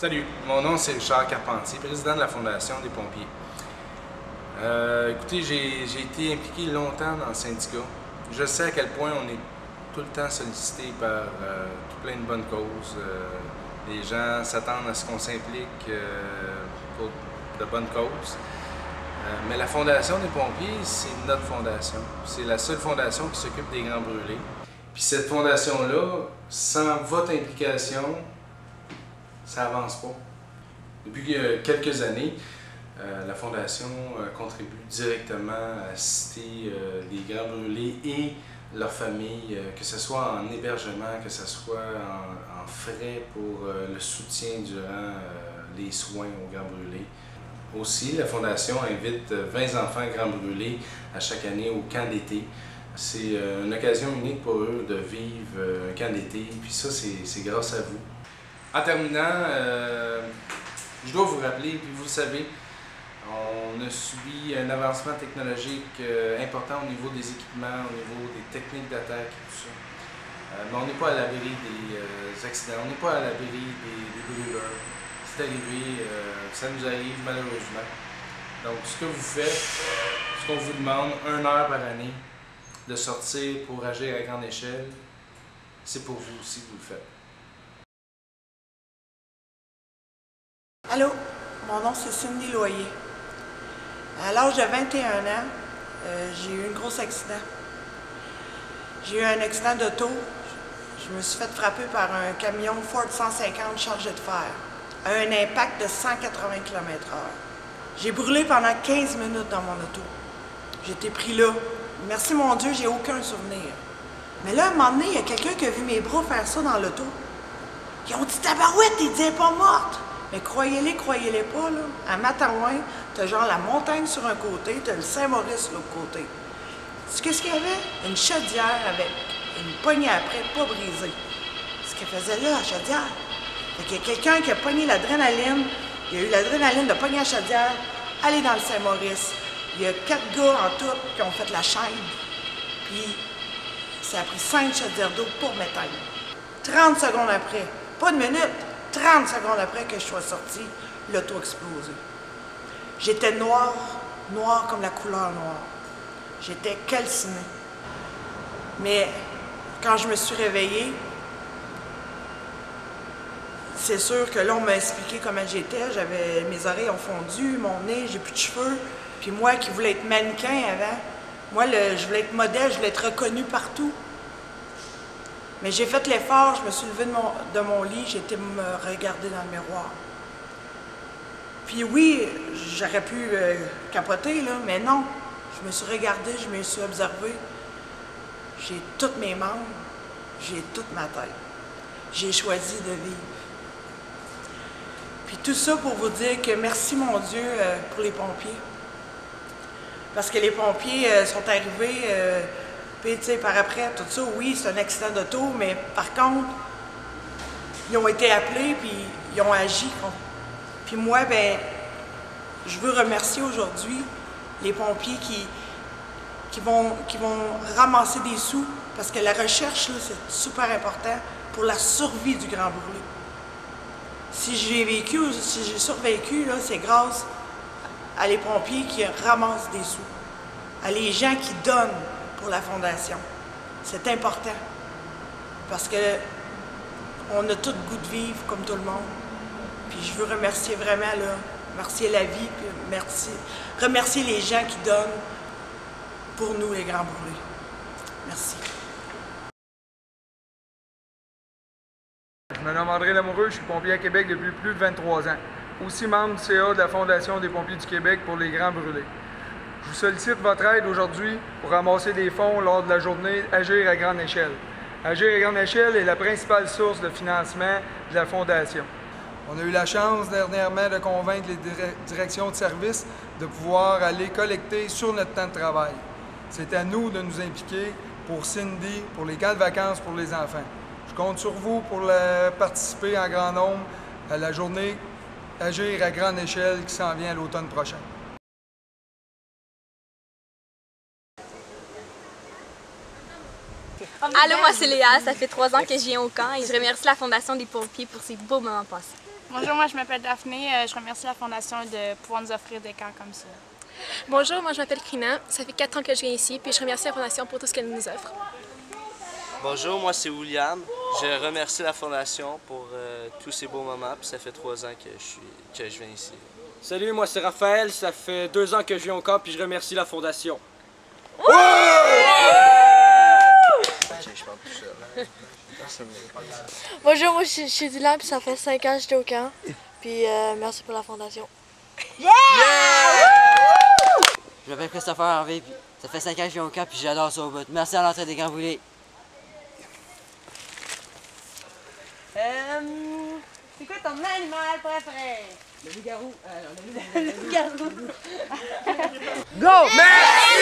Salut, mon nom c'est Richard Carpentier, président de la Fondation des pompiers. Écoutez, j'ai été impliqué longtemps dans le syndicat. Je sais à quel point on est tout le temps sollicité par tout plein de bonnes causes. Les gens s'attendent à ce qu'on s'implique pour de bonnes causes. Mais la Fondation des pompiers, c'est notre fondation. C'est la seule fondation qui s'occupe des grands brûlés. Puis cette fondation-là, sans votre implication, ça avance pas. Depuis quelques années, la Fondation contribue directement à assister les grands brûlés et leurs familles, que ce soit en hébergement, que ce soit en frais pour le soutien durant les soins aux grands brûlés. Aussi, la Fondation invite 20 enfants grands brûlés à chaque année au camp d'été. C'est une occasion unique pour eux de vivre un camp d'été, puis ça, c'est grâce à vous. En terminant, je dois vous rappeler, puis vous le savez, on a subi un avancement technologique important au niveau des équipements, au niveau des techniques d'attaque et tout ça. Mais on n'est pas à l'abri des accidents, on n'est pas à l'abri des brûleurs. C'est arrivé, ça nous arrive malheureusement. Donc ce que vous faites, ce qu'on vous demande, 1 heure par année de sortir pour agir à grande échelle, c'est pour vous aussi que vous le faites. Allô, mon nom c'est Cindy Loyer. À l'âge de 21 ans, j'ai eu un gros accident. J'ai eu un accident d'auto. Je me suis fait frapper par un camion Ford 150 chargé de fer, à un impact de 180 km/h. J'ai brûlé pendant 15 minutes dans mon auto. J'étais pris là. Merci mon Dieu, j'ai aucun souvenir. Mais là, à un moment donné, il y a quelqu'un qui a vu mes bras faire ça dans l'auto. Ils ont dit « Tabarouette, t'es pas morte! » Mais croyez-les pas, là, à Matawin, t'as genre la montagne sur un côté, t'as le Saint-Maurice sur l'autre côté. Tu qu'est-ce qu'il y avait? Une chaudière avec une poignée après, pas brisée. Ce qu'elle faisait là, la chaudière. Fait qu'il y a quelqu'un qui a pogné l'adrénaline, il y a eu l'adrénaline de pogner la chaudière, aller dans le Saint-Maurice. Il y a 4 gars en tout qui ont fait la chaîne. Puis, ça a pris 5 chaudières d'eau pour m'éteindre. 30 secondes après, pas de minute, 30 secondes après que je sois sortie, l'auto a explosé. J'étais noire, noire comme la couleur noire. J'étais calcinée. Mais quand je me suis réveillée, c'est sûr que là, on m'a expliqué comment j'étais. Mes oreilles ont fondu, mon nez, j'ai plus de cheveux. Puis moi qui voulais être mannequin avant, moi, je voulais être modèle, je voulais être reconnue partout. Mais j'ai fait l'effort, je me suis levée de mon lit, j'ai été me regarder dans le miroir. Puis oui, j'aurais pu capoter, là, mais non. Je me suis regardée, je me suis observée. J'ai tous mes membres, j'ai toute ma tête. J'ai choisi de vivre. Puis tout ça pour vous dire que merci mon Dieu pour les pompiers. Parce que les pompiers sont arrivés... Puis, tu sais, par après, tout ça, oui, c'est un accident d'auto, mais par contre, ils ont été appelés, puis ils ont agi. Puis moi, ben, je veux remercier aujourd'hui les pompiers qui vont ramasser des sous, parce que la recherche, là, c'est super important pour la survie du grand brûlé. Si j'ai survécu, là, c'est grâce à les pompiers qui ramassent des sous, à les gens qui donnent pour la Fondation. C'est important parce que on a tout le goût de vivre comme tout le monde. Puis je veux remercier vraiment, là, remercier la vie, puis remercier les gens qui donnent pour nous, les grands brûlés. Merci. Je me nomme André Lamoureux, je suis pompier à Québec depuis plus de 23 ans. Aussi membre du CA de la Fondation des pompiers du Québec pour les grands brûlés. Je vous sollicite votre aide aujourd'hui pour ramasser des fonds lors de la journée Agir à grande échelle. Agir à grande échelle est la principale source de financement de la Fondation. On a eu la chance dernièrement de convaincre les directions de service de pouvoir aller collecter sur notre temps de travail. C'est à nous de nous impliquer pour Cindy, pour les camps de vacances pour les enfants. Je compte sur vous pour participer en grand nombre à la journée Agir à grande échelle qui s'en vient à l'automne prochain. Allô, moi c'est Léa, ça fait 3 ans que je viens au camp et je remercie la Fondation des pompiers pour ces beaux moments passés. Bonjour, moi je m'appelle Daphné. Je remercie la Fondation de pouvoir nous offrir des camps comme ça. Bonjour, moi je m'appelle Krina. Ça fait 4 ans que je viens ici, puis je remercie la Fondation pour tout ce qu'elle nous offre. Bonjour, moi c'est William. Je remercie la Fondation pour tous ces beaux moments, puis ça fait 3 ans que je viens ici. Salut, moi c'est Raphaël. Ça fait 2 ans que je viens au camp, puis je remercie la Fondation. Bonjour, moi je suis Dylan, puis ça fait 5 ans que j'étais au camp. Puis merci pour la Fondation. Je m'appelle Christopher Harvey, puis ça fait 5 ans que je viens au camp, puis j'adore ça au bout. Merci à l'entrée des Grands Brûlés. C'est quoi ton animal préféré? Le loup-garou. Le loup-garou. Go! Merci!